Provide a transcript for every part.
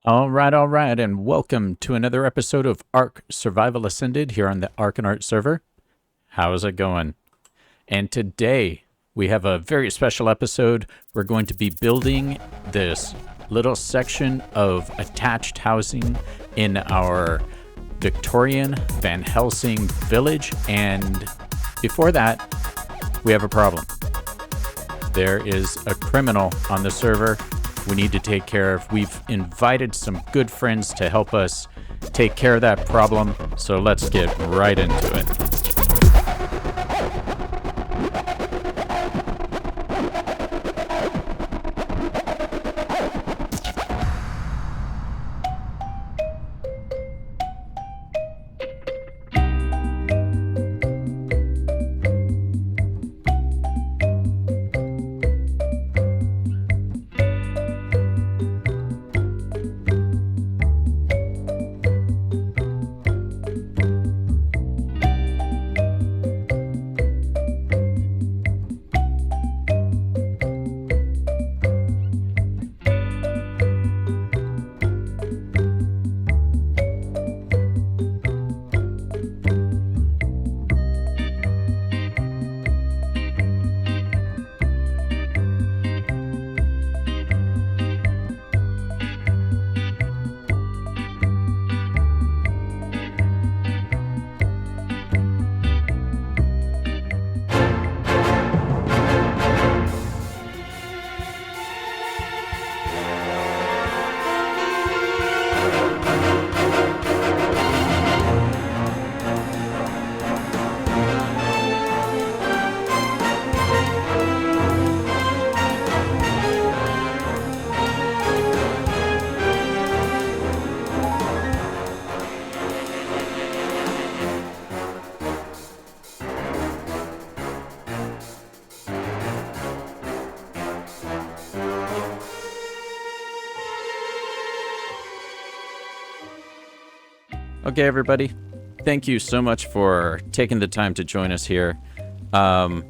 All right, and welcome to another episode of ARK Survival Ascended here on the ARK and Art server. How's it going? And today we have a very special episode. We're going to be building this little section of attached housing in our Victorian Van Helsing village. And before that, we have a problem. There is a criminal on the server we need to take care of. We've invited some good friends to help us take care of that problem, so let's get right into it. Okay, everybody, thank you so much for taking the time to join us here. We're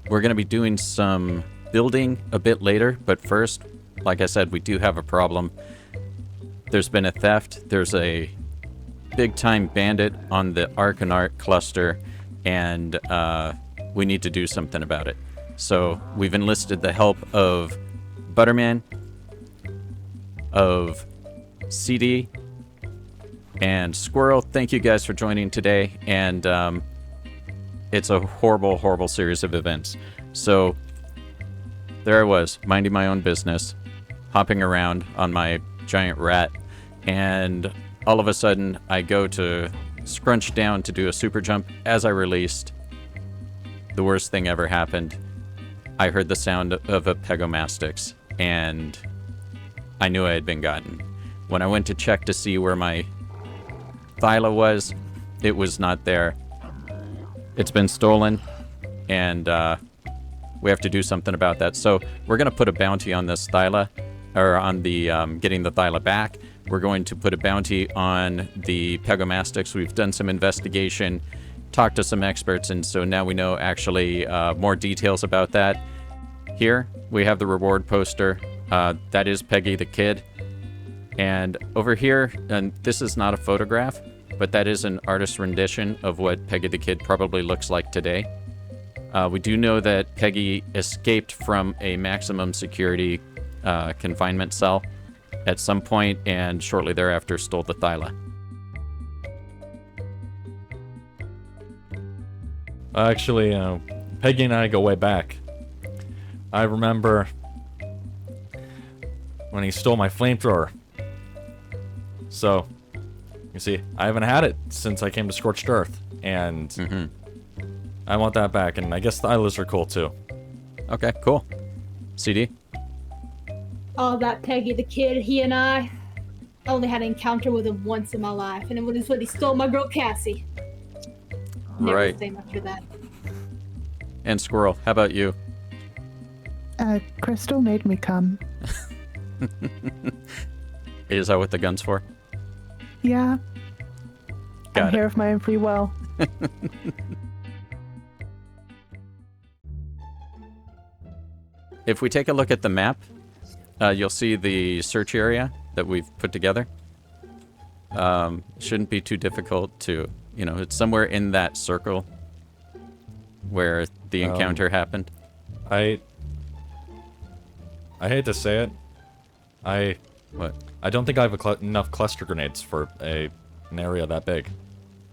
going to be doing some building a bit later, but first, like I said, we do have a problem. There's been a theft. There's a big-time bandit on the ARK and Art cluster, and we need to do something about it. So we've enlisted the help of ButterMan, of CD, and Skwirrelle. Thank you guys for joining today, and it's a horrible series of events. So there I was, minding my own business, hopping around on my giant rat, and all of a sudden I go to scrunch down to do a super jump. As I released, the worst thing ever happened. I heard the sound of a Pegomastix, and I knew I had been gotten. When I went to check to see where my Thyla was, it was not there. It's been stolen, and we have to do something about that. So we're going to put a bounty on this Thyla, or on the getting the Thyla back. We're going to put a bounty on the Pegomastix. We've done some investigation, talked to some experts, and so now we know actually more details about that. Here we have the reward poster. That is Peggy the Kid. And over here, and this is not a photograph, but that is an artist's rendition of what Peggy the Kid probably looks like today. We do know that Peggy escaped from a maximum security confinement cell at some point, and shortly thereafter stole the Thyla. Actually, Peggy and I go way back. I remember when he stole my flamethrower. So, you see, I haven't had it since I came to Scorched Earth, and I want that back, and I guess the Thylas are cool too. Okay, cool. CD? Oh, that Peggy the Kid, he and I only had an encounter with him once in my life, and it was when he stole my girl Cassie. Never Right. the same after that. And Squirrel, how about you? Crystal made me come. Is that what the gun's for? Yeah. Got I'm it. here of my own free will. If we take a look at the map, you'll see the search area that we've put together. Shouldn't be too difficult to, you know, it's somewhere in that circle where the encounter happened. I hate to say it. What? I don't think I have enough cluster grenades for an area that big.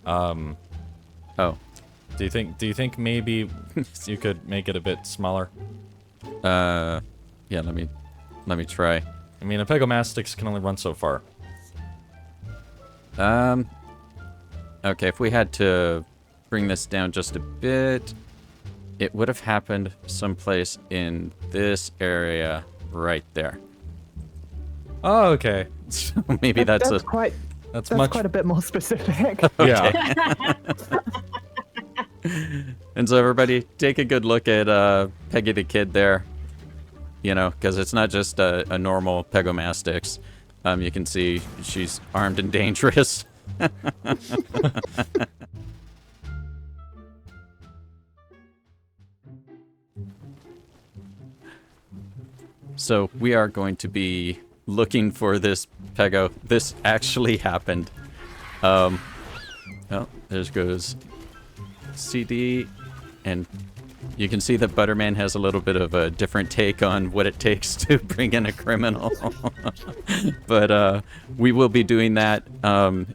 Oh. Do you think maybe you could make it a bit smaller? Yeah, let me try. I mean, a Pegomastix can only run so far. Okay, if we had to bring this down just a bit, it would have happened someplace in this area right there. Oh, okay. So maybe that's quite That's quite a bit more specific. Yeah. And so everybody, take a good look at Peggy the Kid there. You know, because it's not just a normal Pegomastix. You can see she's armed and dangerous. So we are going to be looking for this Pego. This actually happened. Oh, there goes CD, and you can see that ButterMan has a little bit of a different take on what it takes to bring in a criminal. But we will be doing that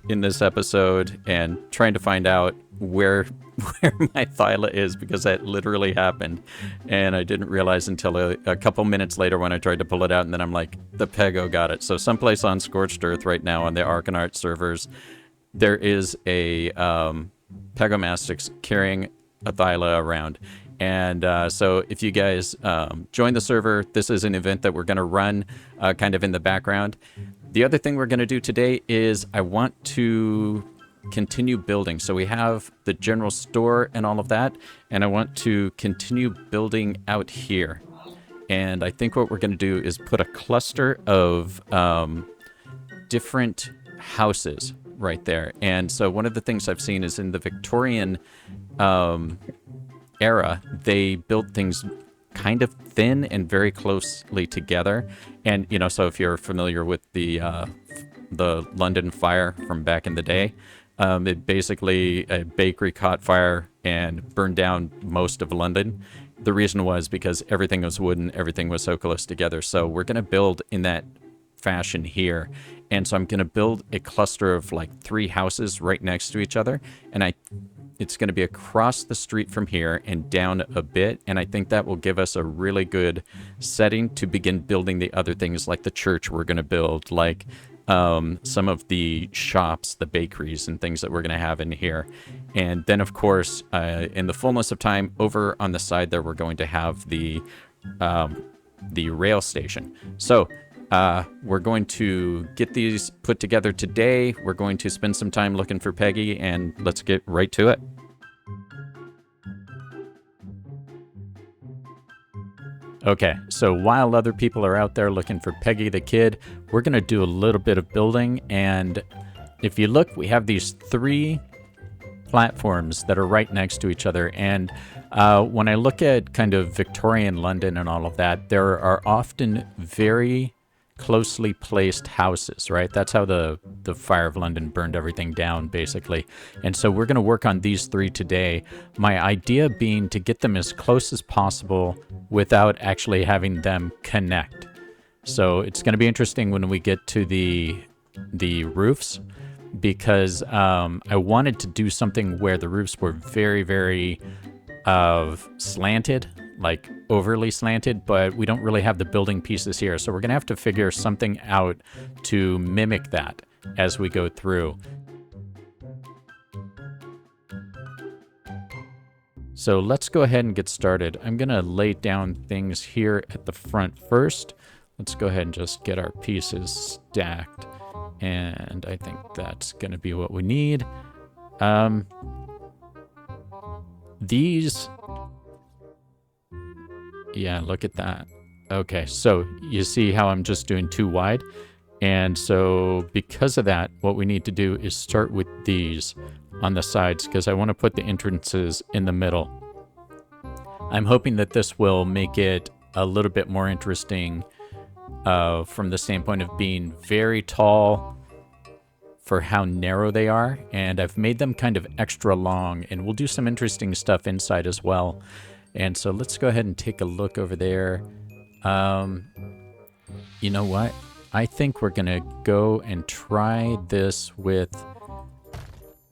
in this episode and trying to find out where my Thyla is, because that literally happened. And I didn't realize until a couple minutes later when I tried to pull it out, and then I'm like, the Pego got it. So someplace on Scorched Earth right now on the ARK and Art servers, there is a Pegomastix carrying a Thyla around. And so if you guys join the server, this is an event that we're going to run kind of in the background. The other thing we're going to do today is I want to continue building. So we have the general store and all of that, and I want to continue building out here. And I think what we're going to do is put a cluster of different houses right there. And so one of the things I've seen is in the Victorian era, they built things kind of thin and very closely together. And, you know, so if you're familiar with the London fire from back in the day, it basically, a bakery caught fire and burned down most of London. The reason was because everything was wooden, everything was so close together. So we're going to build in that fashion here. And so I'm going to build a cluster of like 3 houses right next to each other. And it's going to be across the street from here and down a bit. And I think that will give us a really good setting to begin building the other things, like the church we're going to build, like some of the shops, the bakeries and things that we're going to have in here. And then, of course, in the fullness of time, over on the side there, we're going to have the rail station. So we're going to get these put together today. We're going to spend some time looking for Peggy, and let's get right to it. Okay, so while other people are out there looking for Peggy the Kid, we're going to do a little bit of building. And if you look, we have these 3 platforms that are right next to each other. And when I look at kind of Victorian London and all of that, there are often very closely placed houses, right? That's how the fire of London burned everything down, basically. And so we're going to work on these 3 today. My idea being to get them as close as possible without actually having them connect. So it's going to be interesting when we get to the roofs, because I wanted to do something where the roofs were very, very slanted, like overly slanted, but we don't really have the building pieces here. So we're going to have to figure something out to mimic that as we go through. So let's go ahead and get started. I'm going to lay down things here at the front first. Let's go ahead and just get our pieces stacked. And I think that's going to be what we need. These... Yeah, look at that. Okay, so you see how I'm just doing 2 wide? And so because of that, what we need to do is start with these on the sides, because I want to put the entrances in the middle. I'm hoping that this will make it a little bit more interesting from the standpoint of being very tall for how narrow they are, and I've made them kind of extra long, and we'll do some interesting stuff inside as well. And so let's go ahead and take a look over there. You know what? I think we're gonna go and try this with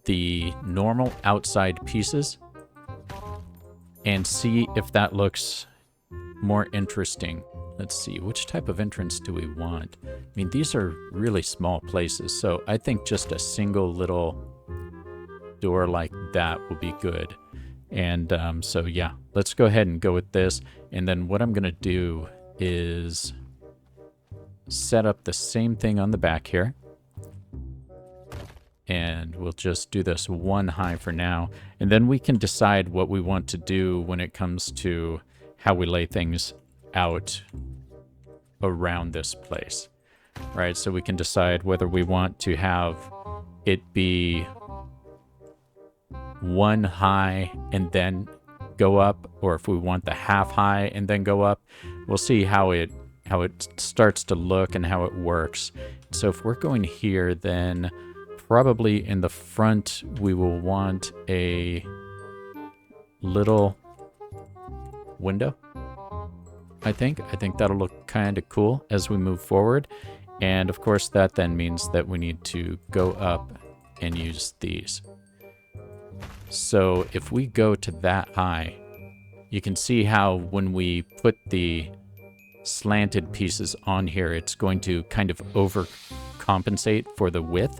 the normal outside pieces and see if that looks more interesting. Let's see, which type of entrance do we want? I mean, these are really small places, so I think just a single little door like that will be good. And so yeah, let's go ahead and go with this. And then what I'm gonna do is set up the same thing on the back here. And we'll just do this one high for now. And then we can decide what we want to do when it comes to how we lay things out around this place. Right, so we can decide whether we want to have it be one high and then go up, or if we want the half high and then go up. We'll see how it starts to look and how it works. So if we're going here, then probably in the front we will want a little window. I think that'll look kind of cool as we move forward. And of course that then means that we need to go up and use these. So if we go to that high, you can see how when we put the slanted pieces on here, it's going to kind of overcompensate for the width.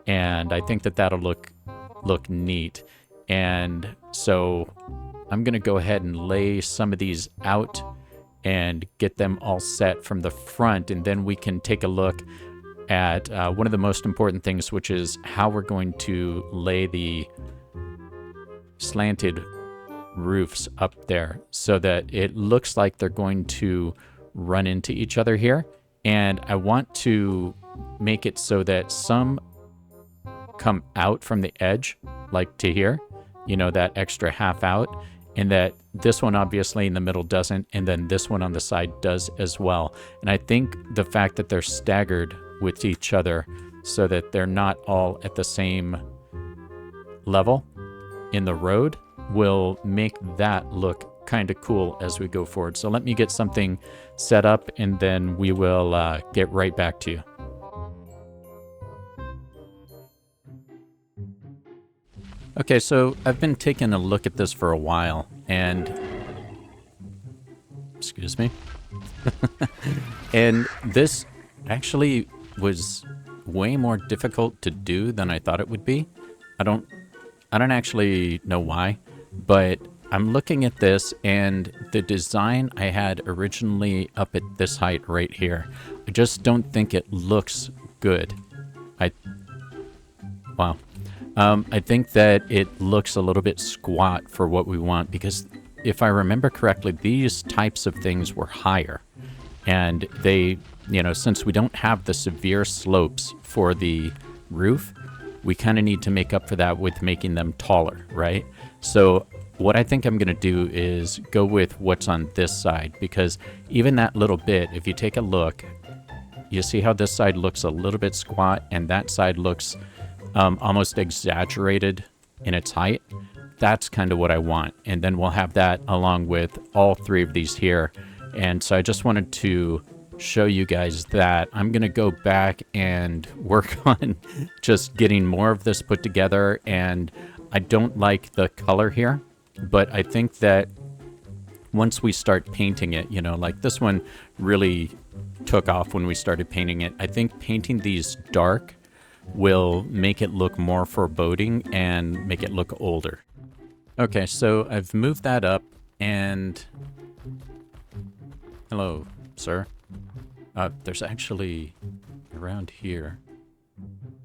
And I think that that'll look neat. And so I'm going to go ahead and lay some of these out and get them all set from the front. And then we can take a look at one of the most important things, which is how we're going to lay the slanted roofs up there so that it looks like they're going to run into each other here. And I want to make it so that some come out from the edge, like to here, you know, that extra half out, and that this one obviously in the middle doesn't, and then this one on the side does as well. And I think the fact that they're staggered with each other so that they're not all at the same level in the road will make that look kind of cool as we go forward. So let me get something set up and then we will get right back to you. Okay, so I've been taking a look at this for a while, and excuse me, and this actually was way more difficult to do than I thought it would be. I don't actually know why, but I'm looking at this, and the design I had originally up at this height right here, I just don't think it looks good. Wow. I think that it looks a little bit squat for what we want, because if I remember correctly, these types of things were higher. And they, you know, since we don't have the severe slopes for the roof, we kind of need to make up for that with making them taller, right? So what I think I'm going to do is go with what's on this side, because even that little bit, if you take a look, you see how this side looks a little bit squat and that side looks almost exaggerated in its height. That's kind of what I want. And then we'll have that along with all three of these here. And so I just wanted to show you guys that. I'm going to go back and work on just getting more of this put together. And I don't like the color here, but I think that once we start painting it, you know, like this one really took off when we started painting it. I think painting these dark will make it look more foreboding and make it look older. Okay, so I've moved that up, and hello, sir. There's actually, around here,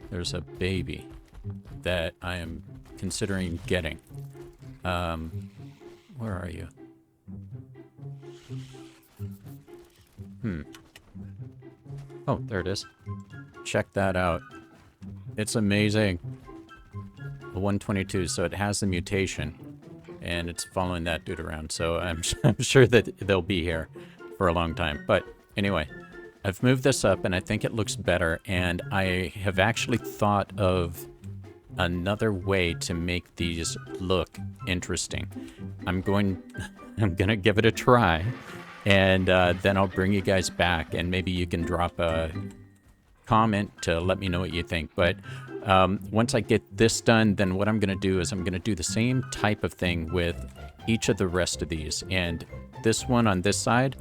there's a baby that I am considering getting. Where are you? Oh, there it is. Check that out. It's amazing. A 122, so it has the mutation, and it's following that dude around. So I'm sure that they'll be here for a long time. But anyway, I've moved this up and I think it looks better, and I have actually thought of another way to make these look interesting. I'm gonna give it a try, and then I'll bring you guys back, and maybe you can drop a comment to let me know what you think. But once I get this done, then what I'm gonna do is I'm gonna do the same type of thing with each of the rest of these, and this one on this side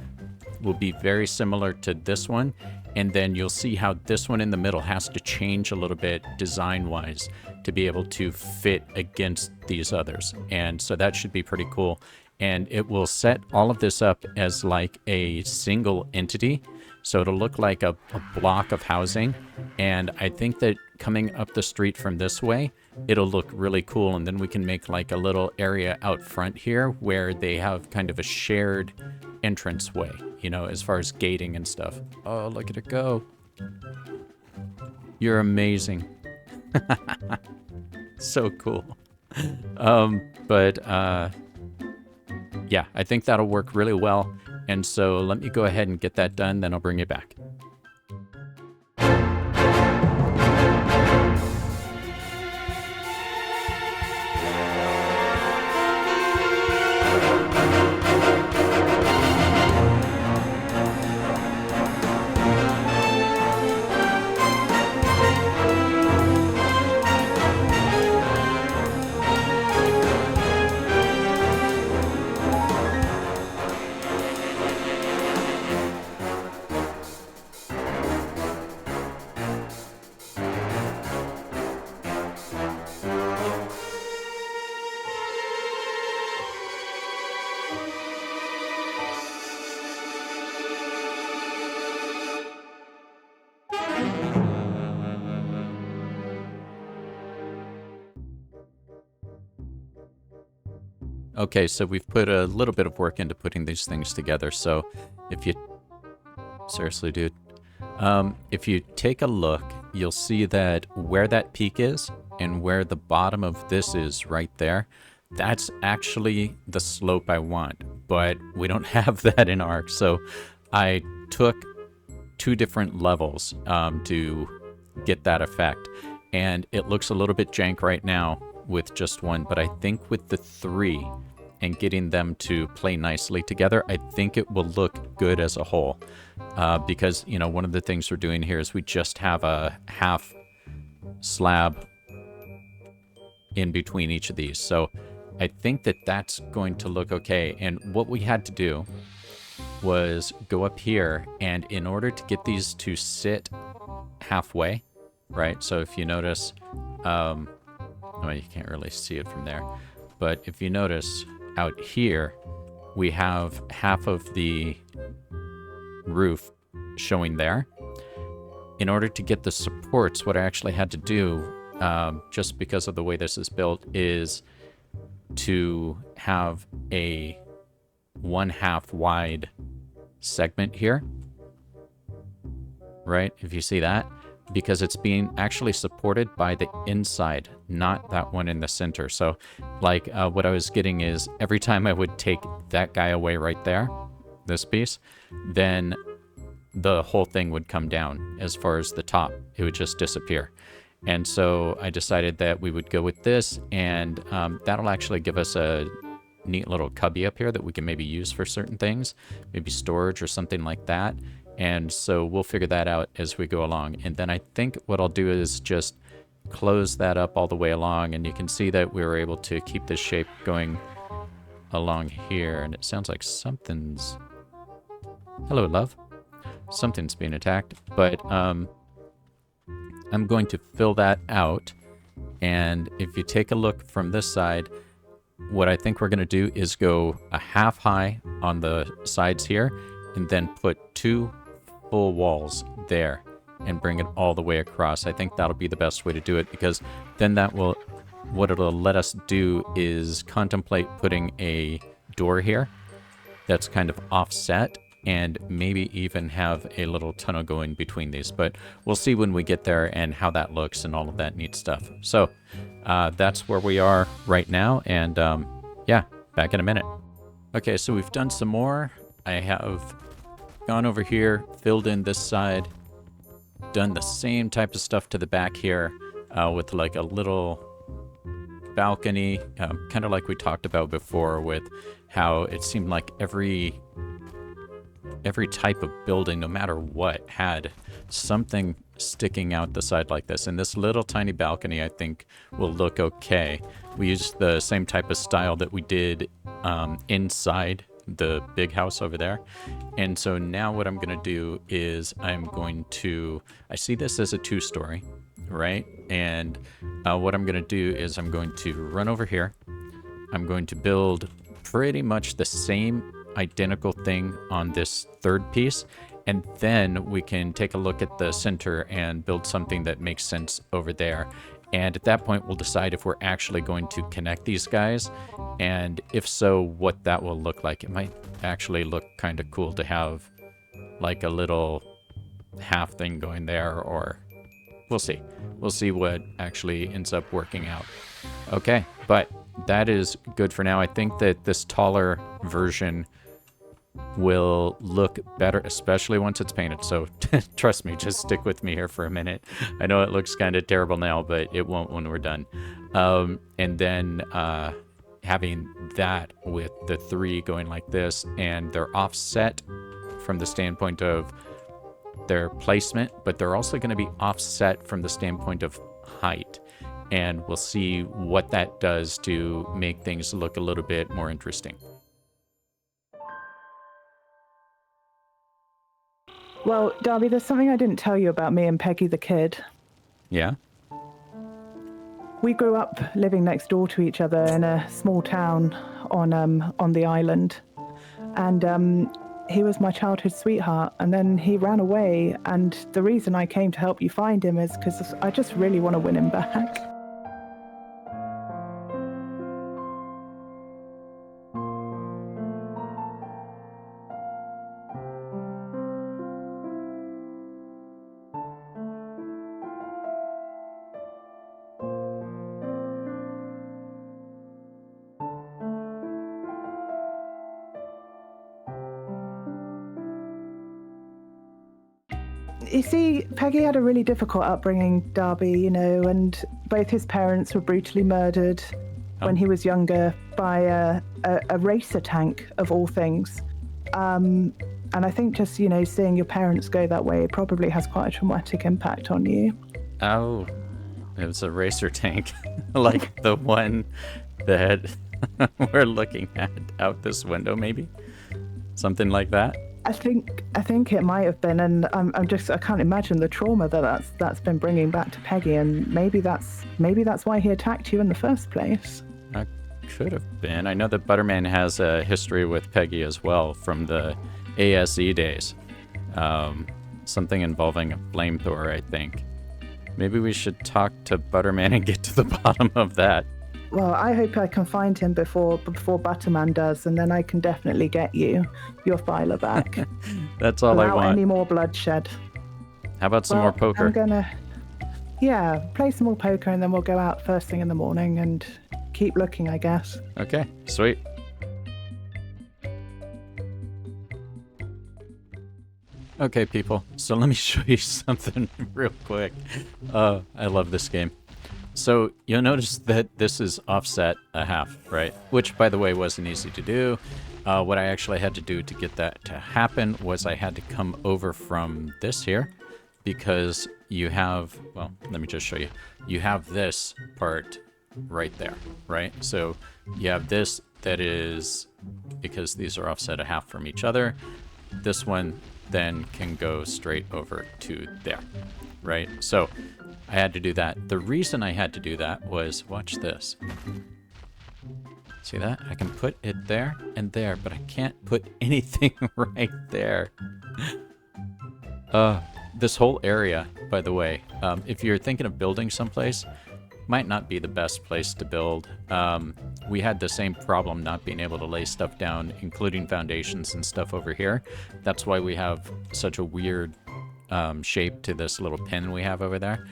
will be very similar to this one, and then you'll see how this one in the middle has to change a little bit design-wise to be able to fit against these others. And so that should be pretty cool. And it will set all of this up as like a single entity. So it'll look like a block of housing. And I think that coming up the street from this way, it'll look really cool. And then we can make like a little area out front here where they have kind of a shared entrance way, you know, as far as gating and stuff. Oh, look at it go. You're amazing. So cool. Yeah, I think that'll work really well. And so let me go ahead and get that done, then I'll bring you back. Okay, so we've put a little bit of work into putting these things together. So if you, seriously, dude, if you take a look, you'll see that where that peak is and where the bottom of this is right there, that's actually the slope I want, but we don't have that in ARK. So I took 2 different levels to get that effect, and it looks a little bit jank right now with just 1, but I think with the 3 and getting them to play nicely together, I think it will look good as a whole. Because, you know, one of the things we're doing here is we just have a half slab in between each of these. So I think that that's going to look okay. And what we had to do was go up here, and in order to get these to sit halfway, right? So if you notice, well, you can't really see it from there, but if you notice out here, we have half of the roof showing there. In order to get the supports, what I actually had to do, just because of the way this is built, is to have a 1/2 wide segment here, right? If you see that, because it's being actually supported by the inside, not that one in the center. So like what I was getting is every time I would take that guy away right there, this piece, then the whole thing would come down as far as the top. It would just disappear. And so I decided that we would go with this, and that'll actually give us a neat little cubby up here that we can maybe use for certain things, maybe storage or something like that. And so we'll figure that out as we go along. And then I think what I'll do is just close that up all the way along, and you can see that we were able to keep this shape going along here. And it sounds like something's... Hello, love. Something's being attacked. But I'm going to fill that out. And if you take a look from this side, what I think we're going to do is go a half high on the sides here, and then put 2 full walls there and bring it all the way across. I think that'll be the best way to do it, because then that will, what it'll let us do is contemplate putting a door here that's kind of offset, and maybe even have a little tunnel going between these. But we'll see when we get there and how that looks and all of that neat stuff. So that's where we are right now, and yeah, back in a minute. Okay, so we've done some more. I have gone over here, filled in this side, done the same type of stuff to the back here with like a little balcony, kind of like we talked about before with how it seemed like every type of building, no matter what, had something sticking out the side like this. And this little tiny balcony, I think, will look okay. We used the same type of style that we did inside the big house over there. And so now what I'm going to do is I see this as a 2-story, right? And what I'm going to do is I'm going to run over here. I'm going to build pretty much the same identical thing on this third piece, and then we can take a look at the center and build something that makes sense over there. And at that point, we'll decide if we're actually going to connect these guys, and if so, what that will look like. It might actually look kind of cool to have like a little half thing going there, or we'll see. We'll see what actually ends up working out. Okay, but that is good for now. I think that this taller version will look better, especially once it's painted. So trust me, just stick with me here for a minute. I know it looks kind of terrible now, but it won't when we're done. And then having that with the 3 going like this, and they're offset from the standpoint of their placement, but they're also going to be offset from the standpoint of height. And we'll see what that does to make things look a little bit more interesting. Well, Darby, there's something I didn't tell you about me and Peggy the kid. Yeah? We grew up living next door to each other in a small town on the island. And he was my childhood sweetheart, and then he ran away. And the reason I came to help you find him is because I just really want to win him back. You see, Peggy had a really difficult upbringing, Darby, you know, and both his parents were brutally murdered when he was younger by a racer tank, of all things. And I think just, you know, seeing your parents go that way probably has quite a traumatic impact on you. Oh, it was a racer tank, like the one that we're looking at out this window, maybe? Something like that? I think it might have been, and I can't imagine the trauma that's been bringing back to Peggy, and maybe that's why he attacked you in the first place. Could have been. I know that ButterMan has a history with Peggy as well from the ASE days. Something involving a flamethrower, I think. Maybe we should talk to ButterMan and get to the bottom of that. Well, I hope I can find him before ButterMan does, and then I can definitely get your filer back. That's all I want. Without any more bloodshed. How about some more poker? I'm gonna, play some more poker, and then we'll go out first thing in the morning and keep looking, I guess. Okay, sweet. Okay, people, so let me show you something real quick. I love this game. So you'll notice that this is offset a half, right? Which, by the way, wasn't easy to do. What I actually had to do to get that to happen was I had to come over from this here, because you have, well, let me just show you. You have this part right there, right? So you have this that is, because these are offset a half from each other, this one then can go straight over to there, right? So I had to do that. The reason I had to do that was, watch this. See that? I can put it there and there, but I can't put anything right there. This whole area, by the way, if you're thinking of building someplace, might not be the best place to build. We had the same problem not being able to lay stuff down, including foundations and stuff over here. That's why we have such a weird shape to this little pin we have over there.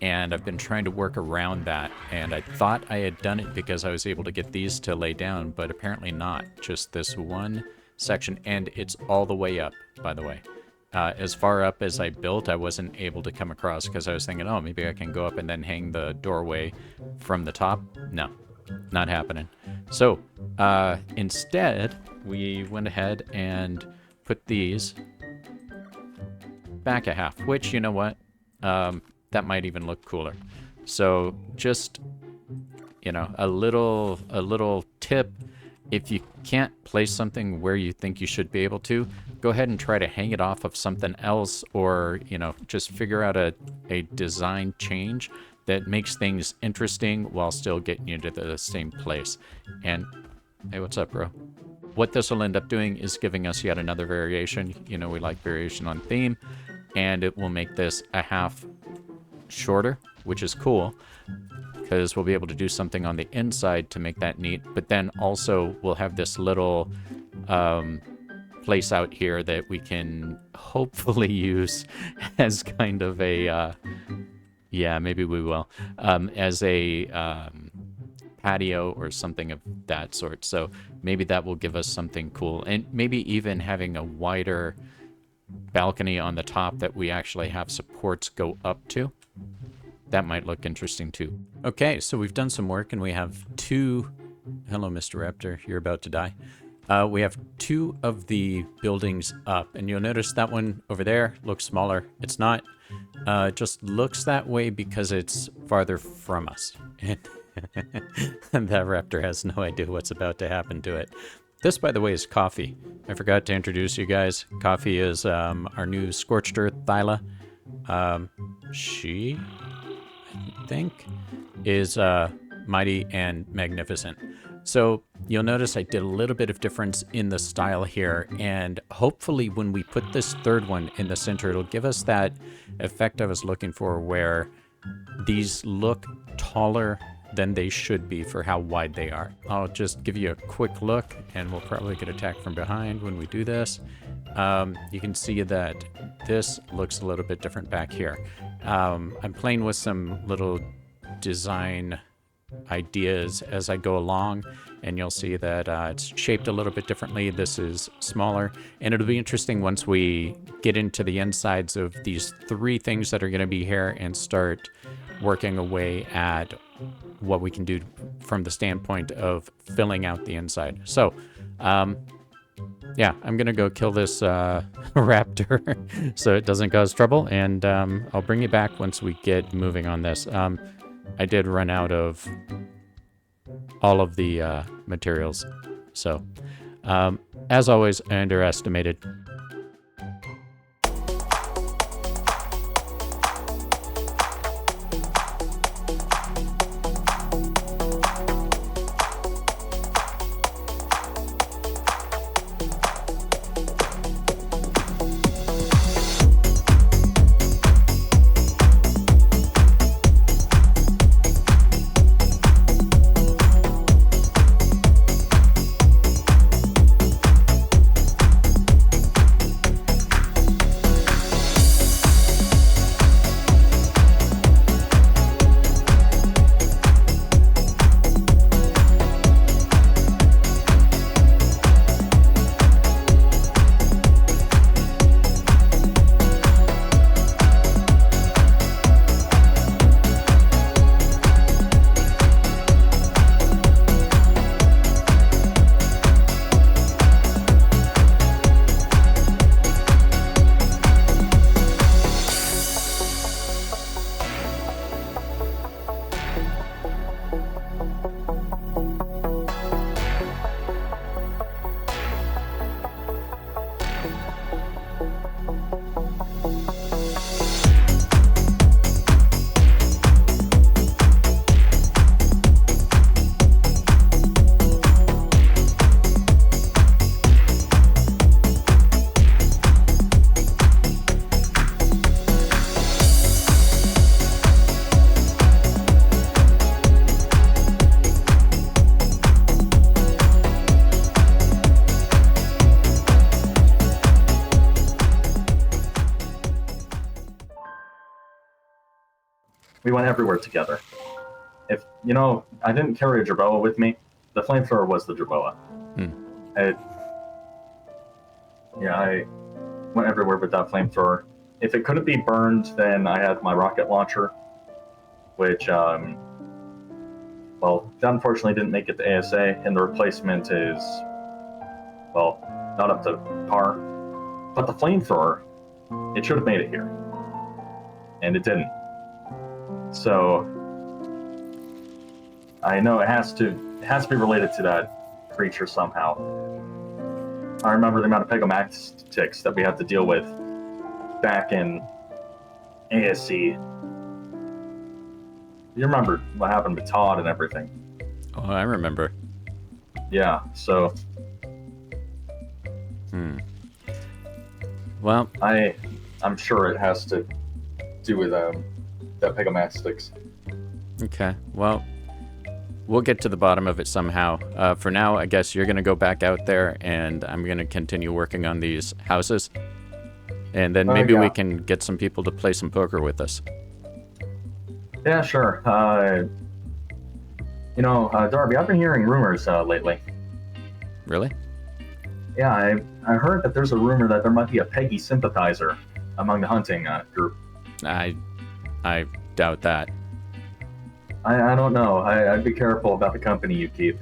And I've been trying to work around that, and I thought I had done it because I was able to get these to lay down, but apparently not. Just this one section, and it's all the way up, by the way. As far up as I built, I wasn't able to come across because I was thinking, oh, maybe I can go up and then hang the doorway from the top. No, not happening. So instead, we went ahead and put these back a half, which, you know what, that might even look cooler. So just, you know, a little tip. If you can't place something where you think you should be able to, go ahead and try to hang it off of something else, or, you know, just figure out a design change that makes things interesting while still getting you to the same place. And, hey, what's up, bro? What this will end up doing is giving us yet another variation. You know, we like variation on theme, and it will make this a half shorter, which is cool, because we'll be able to do something on the inside to make that neat. But then also we'll have this little place out here that we can hopefully use as kind of a, yeah, maybe we will, as a patio or something of that sort. So maybe that will give us something cool. And maybe even having a wider balcony on the top that we actually have supports go up to. That might look interesting too. Okay, so we've done some work and we have two... Hello, Mr. Raptor, you're about to die. We have two of the buildings up, and you'll notice that one over there looks smaller. It's not. It just looks that way because it's farther from us. And that raptor has no idea what's about to happen to it. This, by the way, is Coffee. I forgot to introduce you guys. Coffee is our new Scorched Earth Thyla. She... I think, is mighty and magnificent. So you'll notice I did a little bit of difference in the style here, and hopefully when we put this third one in the center, it'll give us that effect I was looking for, where these look taller than they should be for how wide they are. I'll just give you a quick look, and we'll probably get attacked from behind when we do this. You can see that this looks a little bit different back here. I'm playing with some little design ideas as I go along, and you'll see that it's shaped a little bit differently. This is smaller, and it'll be interesting once we get into the insides of these three things that are going to be here and start working away at what we can do from the standpoint of filling out the inside. So, yeah, I'm going to go kill this raptor so it doesn't cause trouble, and I'll bring you back once we get moving on this. I did run out of all of the materials, so as always, I underestimated. We went everywhere together. If, you know, I didn't carry a jerboa with me, the flamethrower was the jerboa. Yeah, I went everywhere with that flamethrower. If it couldn't be burned, then I had my rocket launcher, which, well, that unfortunately didn't make it to ASA, and the replacement is, well, not up to par. But the flamethrower, it should have made it here, and it didn't. So I know it has to be related to that creature somehow. I remember the amount of pegomatics that we had to deal with back in ASC. You remember what happened with Todd and everything. Oh, I remember. Yeah, so Well, I'm sure it has to do with that pegomatics. okay. Well, we'll get to the bottom of it somehow. For now, I guess you're going to go back out there, and I'm going to continue working on these houses. And then maybe yeah. we can get some people to play some poker with us. Yeah, sure. Darby, I've been hearing rumors lately. Really? Yeah, I heard that there's a rumor that there might be a Peggy sympathizer among the hunting group. I doubt that. I don't know. I'd be careful about the company you keep.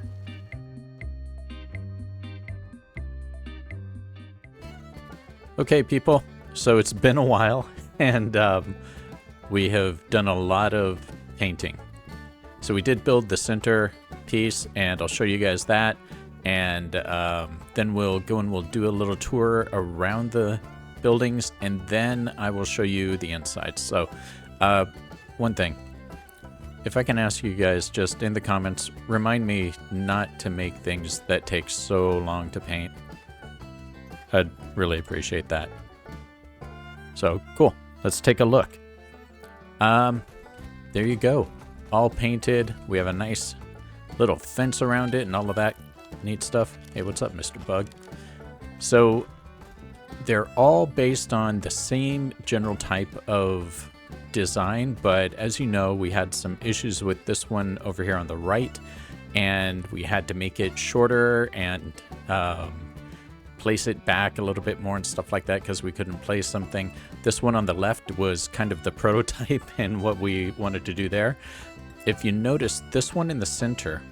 Okay, people. So it's been a while, and we have done a lot of painting. So we did build the center piece, and I'll show you guys that. And then we'll go and we'll do a little tour around the buildings, and then I will show you the inside. So one thing, if I can ask you guys just in the comments, remind me not to make things that take so long to paint. I'd really appreciate that. So cool, let's take a look. There you go, all painted. We have a nice little fence around it and all of that neat stuff. Hey, what's up, Mr. Bug? So they're all based on the same general type of design, but as you know, we had some issues with this one over here on the right, and we had to make it shorter and place it back a little bit more and stuff like that because we couldn't place something. This one on the left was kind of the prototype and what we wanted to do there. If you notice, this one in the center,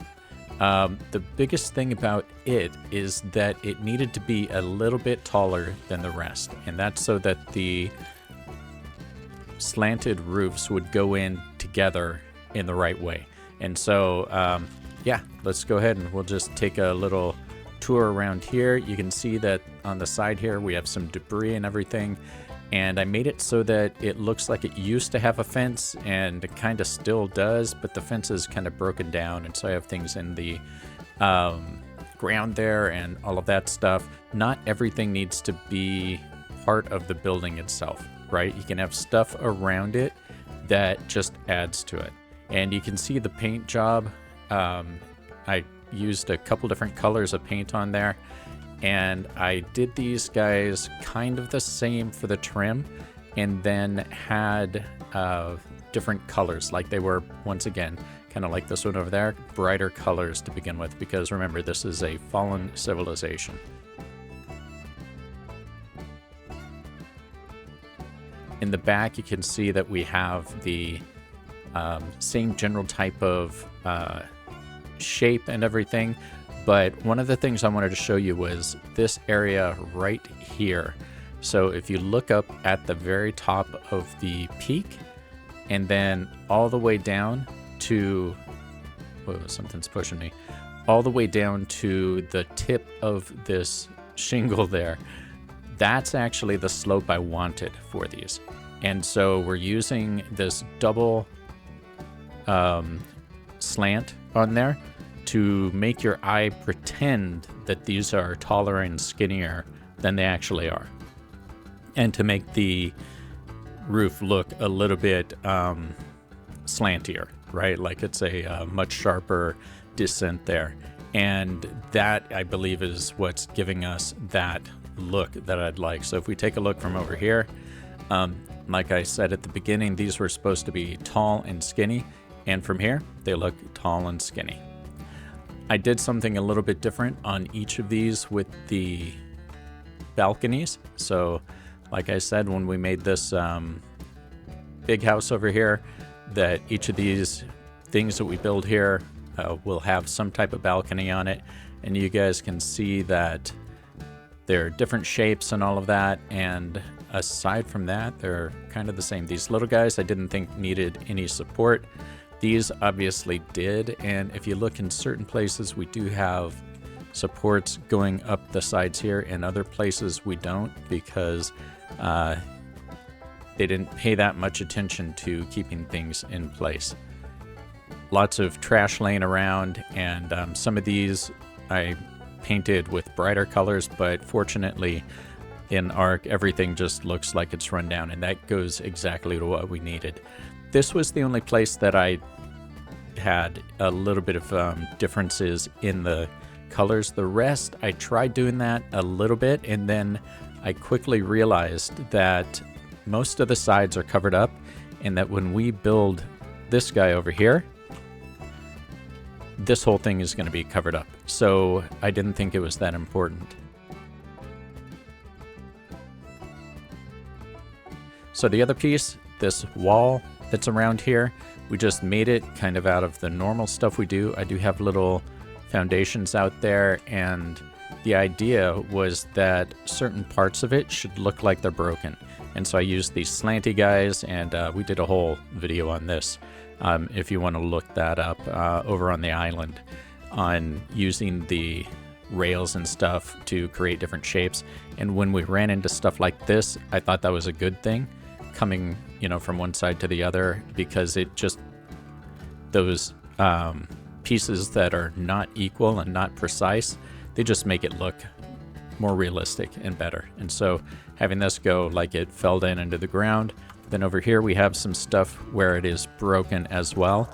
the biggest thing about it is that it needed to be a little bit taller than the rest, and that's so that the slanted roofs would go in together in the right way. And so, yeah, let's go ahead and we'll just take a little tour around here. You can see that on the side here we have some debris and everything, and I made it so that it looks like it used to have a fence, and it kind of still does, but the fence is kind of broken down, and so I have things in the ground there and all of that stuff. Not everything needs to be part of the building itself, right? You can have stuff around it that just adds to it. And you can see the paint job. I used a couple different colors of paint on there, and I did these guys kind of the same for the trim, and then had different colors, like they were, once again, kind of like this one over there, brighter colors to begin with, because remember, this is a fallen civilization. In the back, you can see that we have the same general type of shape and everything, but one of the things I wanted to show you was this area right here. So if you look up at the very top of the peak, and then all the way down to, whoa, something's pushing me, all the way down to the tip of this shingle there, that's actually the slope I wanted for these. And so we're using this double slant on there to make your eye pretend that these are taller and skinnier than they actually are, and to make the roof look a little bit slantier, right? Like it's a much sharper descent there. And that, I believe, is what's giving us that look that I'd like. So if we take a look from over here, like I said at the beginning, these were supposed to be tall and skinny, and from here they look tall and skinny. I did something a little bit different on each of these with the balconies. So like I said, when we made this big house over here, that each of these things that we build here will have some type of balcony on it, and you guys can see that they're different shapes and all of that, and aside from that, they're kind of the same. These little guys I didn't think needed any support. These obviously did, and if you look in certain places, we do have supports going up the sides here, and other places we don't, because they didn't pay that much attention to keeping things in place. Lots of trash laying around, and some of these I painted with brighter colors, but fortunately in ARK everything just looks like it's run down, and that goes exactly to what we needed. This was the only place that I had a little bit of differences in the colors. The rest, I tried doing that a little bit, and then I quickly realized that most of the sides are covered up, and that when we build this guy over here, this whole thing is going to be covered up. So I didn't think it was that important. So the other piece, this wall that's around here, we just made it kind of out of the normal stuff we do. I do have little foundations out there, and the idea was that certain parts of it should look like they're broken. And so I used these slanty guys, and we did a whole video on this. If you want to look that up over on the island, on using the rails and stuff to create different shapes. And when we ran into stuff like this, I thought that was a good thing, coming, you know, from one side to the other, because it just, those pieces that are not equal and not precise, they just make it look more realistic and better. And so having this go like it fell down into the ground. Then over here we have some stuff where it is broken as well.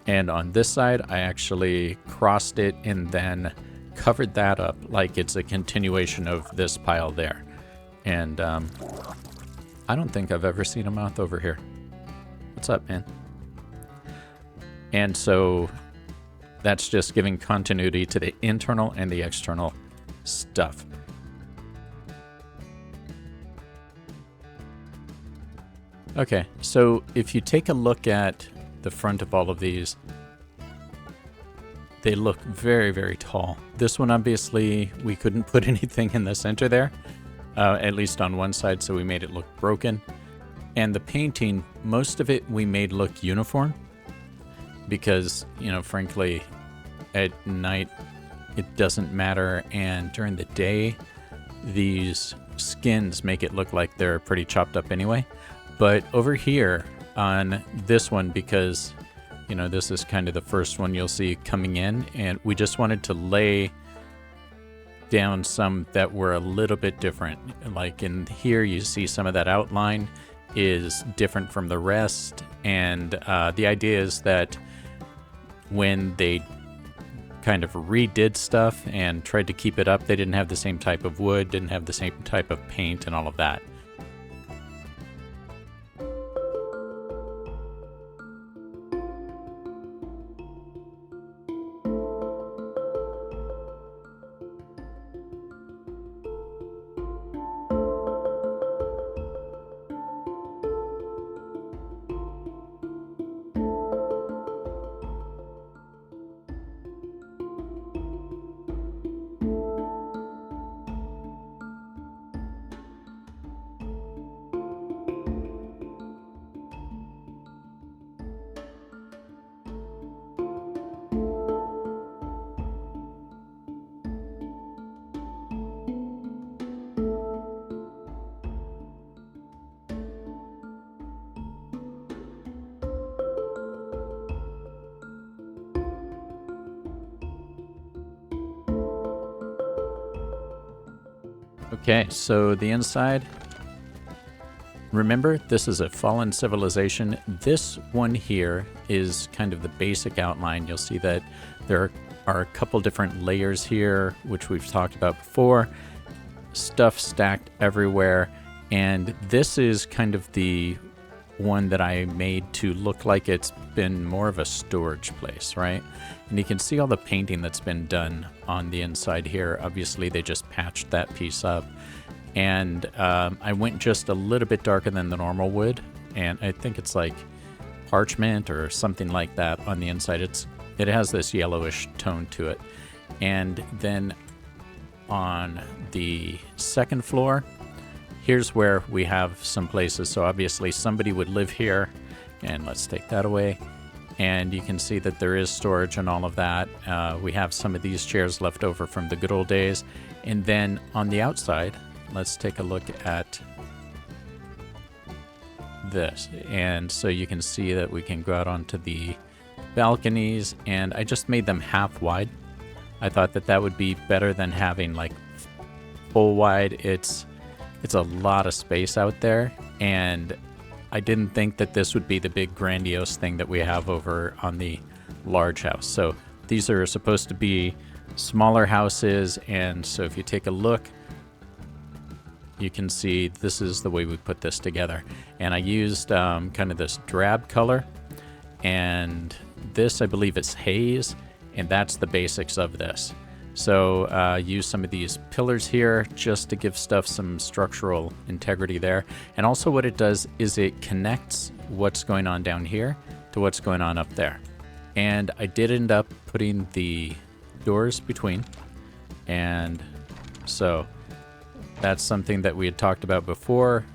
And on this side, I actually crossed it and then covered that up like it's a continuation of this pile there. And I don't think I've ever seen a moth over here. What's up, man? And so that's just giving continuity to the internal and the external stuff. Okay, so if you take a look at the front of all of these, they look very, very tall. This one, obviously, we couldn't put anything in the center there, at least on one side, so we made it look broken. And the painting, most of it we made look uniform, because, you know, frankly, at night, it doesn't matter, and during the day, these skins make it look like they're pretty chopped up anyway. But over here on this one, because, you know, this is kind of the first one you'll see coming in, and we just wanted to lay down some that were a little bit different. Like in here, you see some of that outline is different from the rest, and the idea is that when they kind of redid stuff and tried to keep it up, they didn't have the same type of wood, didn't have the same type of paint and all of that. Okay, so the inside, remember, this is a fallen civilization. This one here is kind of the basic outline. You'll see that there are a couple different layers here, which we've talked about before. Stuff stacked everywhere. And this is kind of the one that I made to look like it's been more of a storage place, right? And you can see all the painting that's been done on the inside here. Obviously, they just patched that piece up. And I went just a little bit darker than the normal wood, and I think it's like parchment or something like that on the inside. It has this yellowish tone to it. And then on the second floor, here's where we have some places. So obviously somebody would live here, and let's take that away. And you can see that there is storage and all of that. We have some of these chairs left over from the good old days. And then on the outside, let's take a look at this. And so you can see that we can go out onto the balconies, and I just made them half wide. I thought that that would be better than having like full wide. It's a lot of space out there, and I didn't think that this would be the big grandiose thing that we have over on the large house. So these are supposed to be smaller houses, and so if you take a look, you can see this is the way we put this together. And I used kind of this drab color, and this I believe it's haze, and that's the basics of this. So use some of these pillars here just to give stuff some structural integrity there. And also what it does is it connects what's going on down here to what's going on up there. And I did end up putting the doors between, and so that's something that we had talked about before.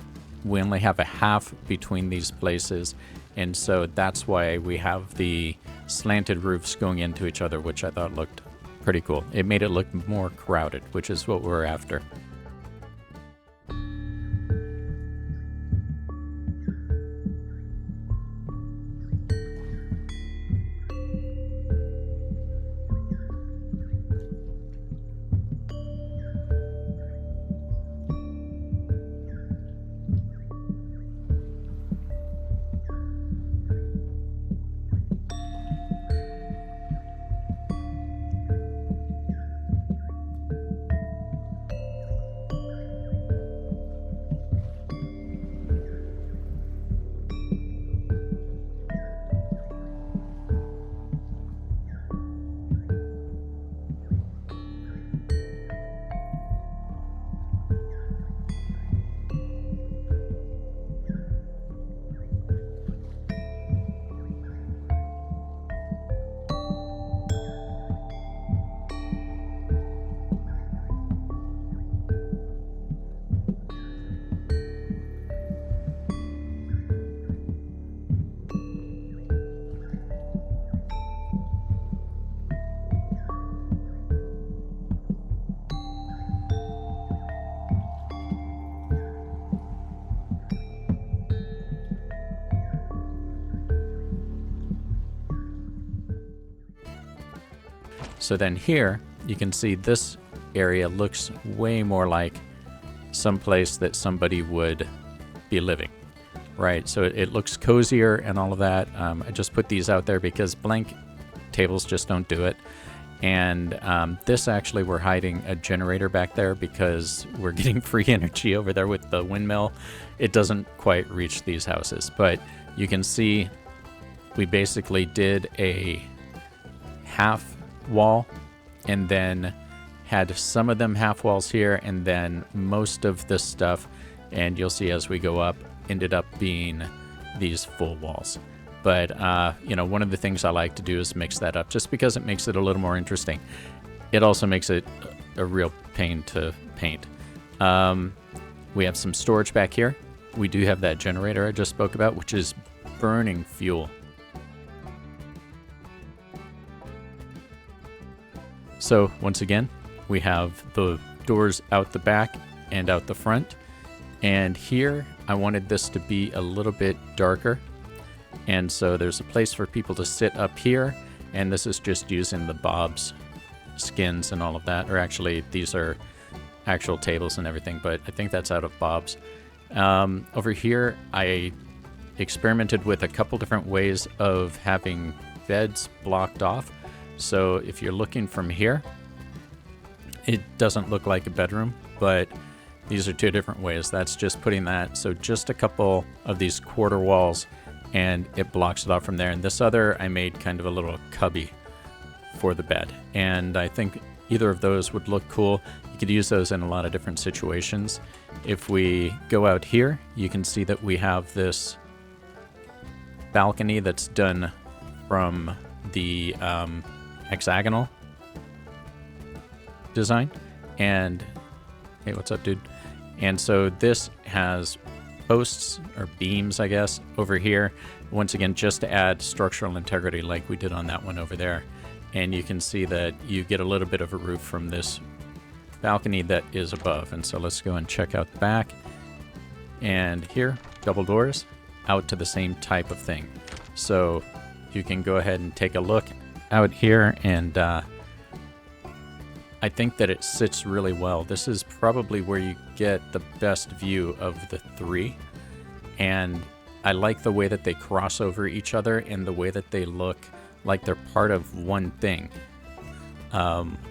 We only have a half between these places, and so that's why we have the slanted roofs going into each other, which I thought looked pretty cool. It made it look more crowded, which is what we're after. So then here, you can see this area looks way more like some place that somebody would be living, right? So it looks cozier and all of that. I just put these out there because blank tables just don't do it. And this actually, we're hiding a generator back there because we're getting free energy over there with the windmill. It doesn't quite reach these houses, but you can see we basically did a half wall and then had some of them half walls here, and then most of this stuff, and you'll see as we go up, ended up being these full walls. But you know, one of the things I like to do is mix that up just because it makes it a little more interesting. It also makes it a real pain to paint. We have some storage back here. We do have that generator I just spoke about, which is burning fuel. So once again, we have the doors out the back and out the front. And here, I wanted this to be a little bit darker. And so there's a place for people to sit up here. And this is just using the Bob's skins and all of that. Or actually, these are actual tables and everything, but I think that's out of Bob's. Over here, I experimented with a couple different ways of having beds blocked off. So if you're looking from here, it doesn't look like a bedroom, but these are two different ways. That's just putting that, so just a couple of these quarter walls, and it blocks it off from there. And this other, I made kind of a little cubby for the bed. And I think either of those would look cool. You could use those in a lot of different situations. If we go out here, you can see that we have this balcony that's done from the hexagonal design. And hey, what's up, dude? And so this has posts or beams, I guess, over here. Once again, just to add structural integrity like we did on that one over there. And you can see that you get a little bit of a roof from this balcony that is above. And so let's go and check out the back. And here, double doors out to the same type of thing. So you can go ahead and take a look out here, and I think that it sits really well. This is probably where you get the best view of the three, and I like the way that they cross over each other and the way that they look like they're part of one thing,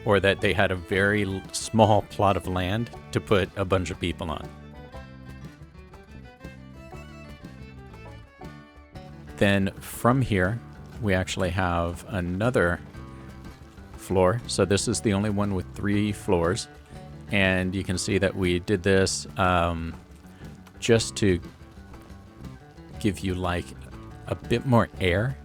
or that they had a very small plot of land to put a bunch of people on. Then from here, we actually have another floor. So this is the only one with 3 floors. And you can see that we did this just to give you like a bit more air.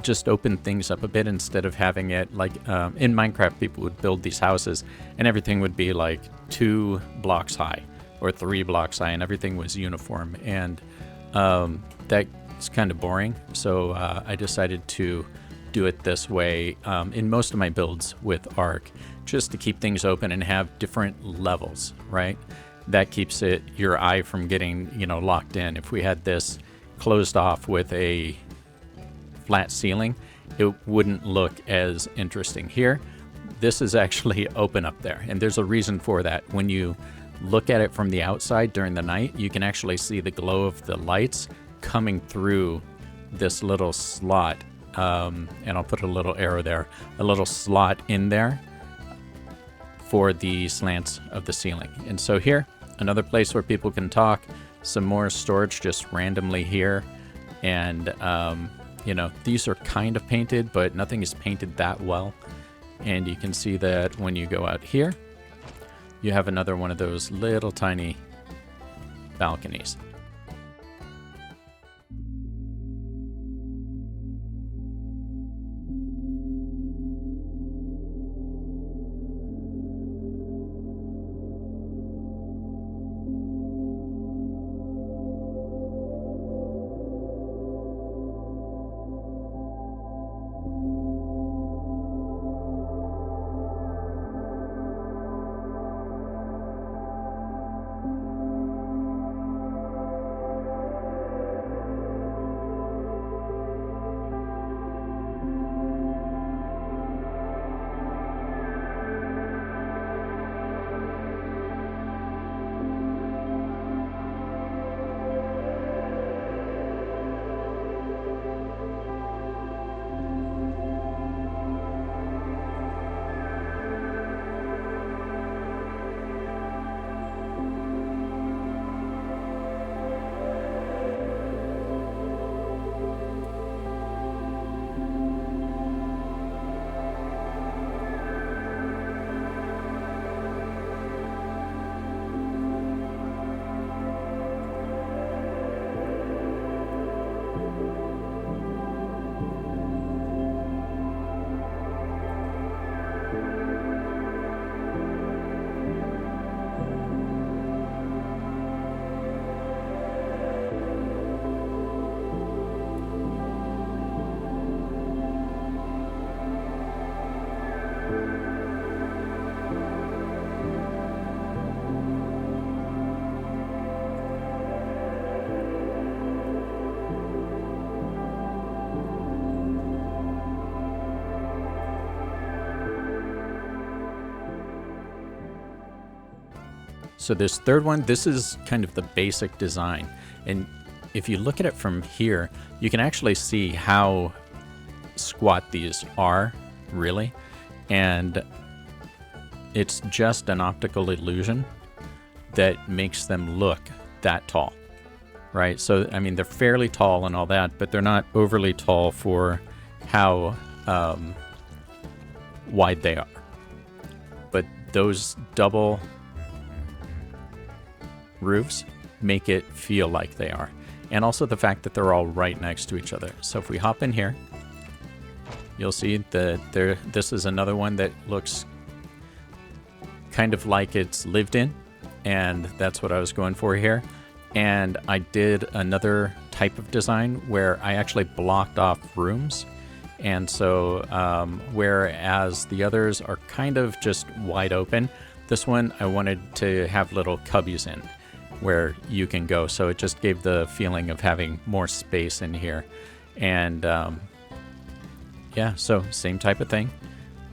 Just open things up a bit instead of having it like in Minecraft, people would build these houses and everything would be like 2 blocks high or 3 blocks high and everything was uniform. And that's kind of boring. So I decided to do it this way in most of my builds with ARK, just to keep things open and have different levels, right? That keeps your eye from getting, locked in. If we had this closed off with a flat ceiling, it wouldn't look as interesting. Here, this is actually open up there, and there's a reason for that. When you look at it from the outside during the night, you can actually see the glow of the lights coming through this little slot. And I'll put a little arrow there, a little slot in there for the slants of the ceiling. And so here, another place where people can talk, some more storage just randomly here. And, these are kind of painted, but nothing is painted that well. And you can see that when you go out here, you have another one of those little tiny balconies. So this third one, this is kind of the basic design. And if you look at it from here, you can actually see how squat these are, really. And it's just an optical illusion that makes them look that tall, right? So, I mean, they're fairly tall and all that, but they're not overly tall for how wide they are. those double roofs make it feel like they are. And also the fact that they're all right next to each other. So if we hop in here, you'll see that this is another one that looks kind of like it's lived in, and that's what I was going for here. And I did another type of design where I actually blocked off rooms. And so whereas the others are kind of just wide open, this one I wanted to have little cubbies in where you can go. So it just gave the feeling of having more space in here. And yeah, so same type of thing.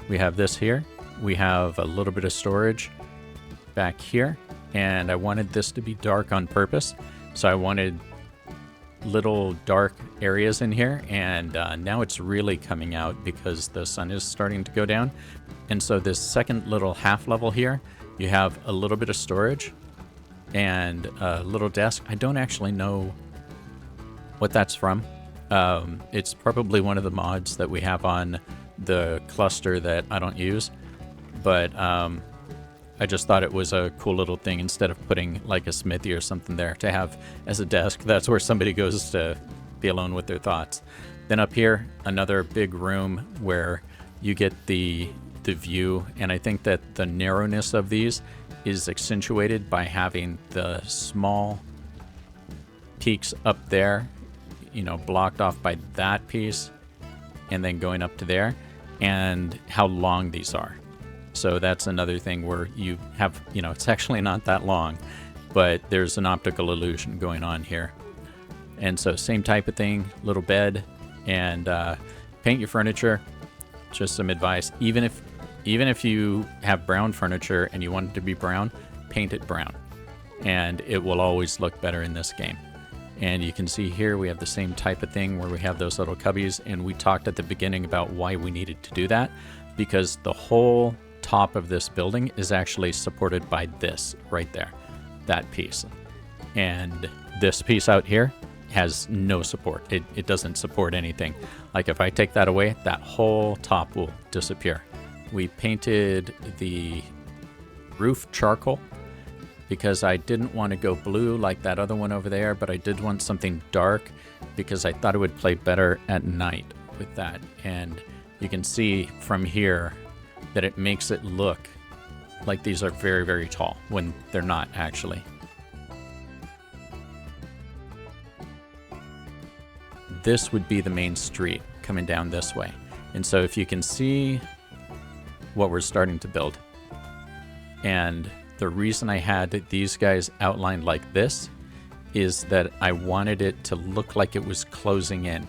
We have this here. We have a little bit of storage back here. And I wanted this to be dark on purpose. So I wanted little dark areas in here. And now it's really coming out because the sun is starting to go down. And so this second little half level here, you have a little bit of storage and a little desk. I don't actually know what that's from. It's probably one of the mods that we have on the cluster that I don't use, but I just thought it was a cool little thing instead of putting like a smithy or something there to have as a desk. That's where somebody goes to be alone with their thoughts. Then up here, another big room where you get the view, and I think that the narrowness of these is accentuated by having the small peaks up there, you know, blocked off by that piece and then going up to there, and how long these are. So that's another thing where you have, you know, it's actually not that long, but there's an optical illusion going on here. And so same type of thing, little bed, and paint your furniture. Just some advice. Even if you have brown furniture and you want it to be brown, paint it brown. And it will always look better in this game. And you can see here we have the same type of thing where we have those little cubbies, and we talked at the beginning about why we needed to do that, because the whole top of this building is actually supported by this right there, that piece. And this piece out here has no support. It doesn't support anything. Like if I take that away, that whole top will disappear. We painted the roof charcoal because I didn't want to go blue like that other one over there, but I did want something dark because I thought it would play better at night with that. And you can see from here that it makes it look like these are very, very tall when they're not actually. This would be the main street coming down this way. And so if you can see what we're starting to build, and the reason I had these guys outlined like this is that I wanted it to look like it was closing in,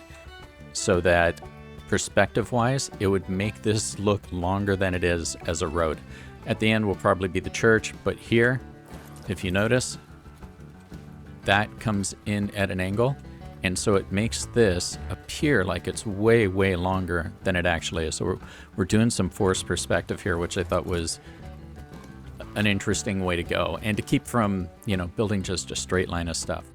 so that perspective wise it would make this look longer than it is as a road. At the end will probably be the church, but here, if you notice, that comes in at an angle, and so it makes this appear like it's way, way longer than it actually is. So we're doing some forced perspective here, which I thought was an interesting way to go, and to keep from, you know, building just a straight line of stuff.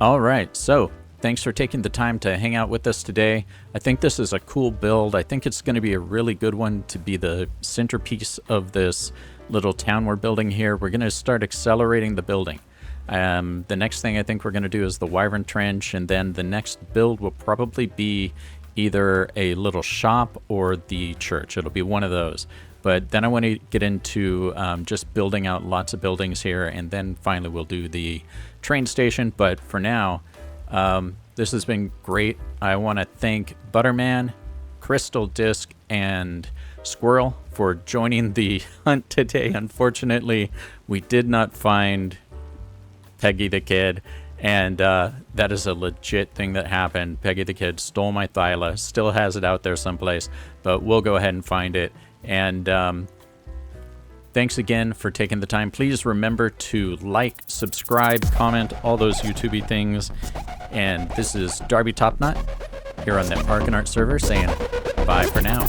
All right, so thanks for taking the time to hang out with us today. I think this is a cool build. I think it's going to be a really good one to be the centerpiece of this little town we're building here. We're going to start accelerating the building. The next thing I think we're going to do is the Wyvern Trench, and then the next build will probably be either a little shop or the church. It'll be one of those. But then I want to get into just building out lots of buildings here, and then finally we'll do the train station. But for now, this has been great. I want to thank ButterMan, Crystal Disc, and Skwirrelle for joining the hunt today. Unfortunately, we did not find Peggy the kid, and that is a legit thing that happened. Peggy the kid stole my Thyla, still has it out there someplace, but we'll go ahead and find it. And thanks again for taking the time. Please remember to like, subscribe, comment, all those YouTubey things. And this is Darby Topknot here on the ARK and Art server saying bye for now.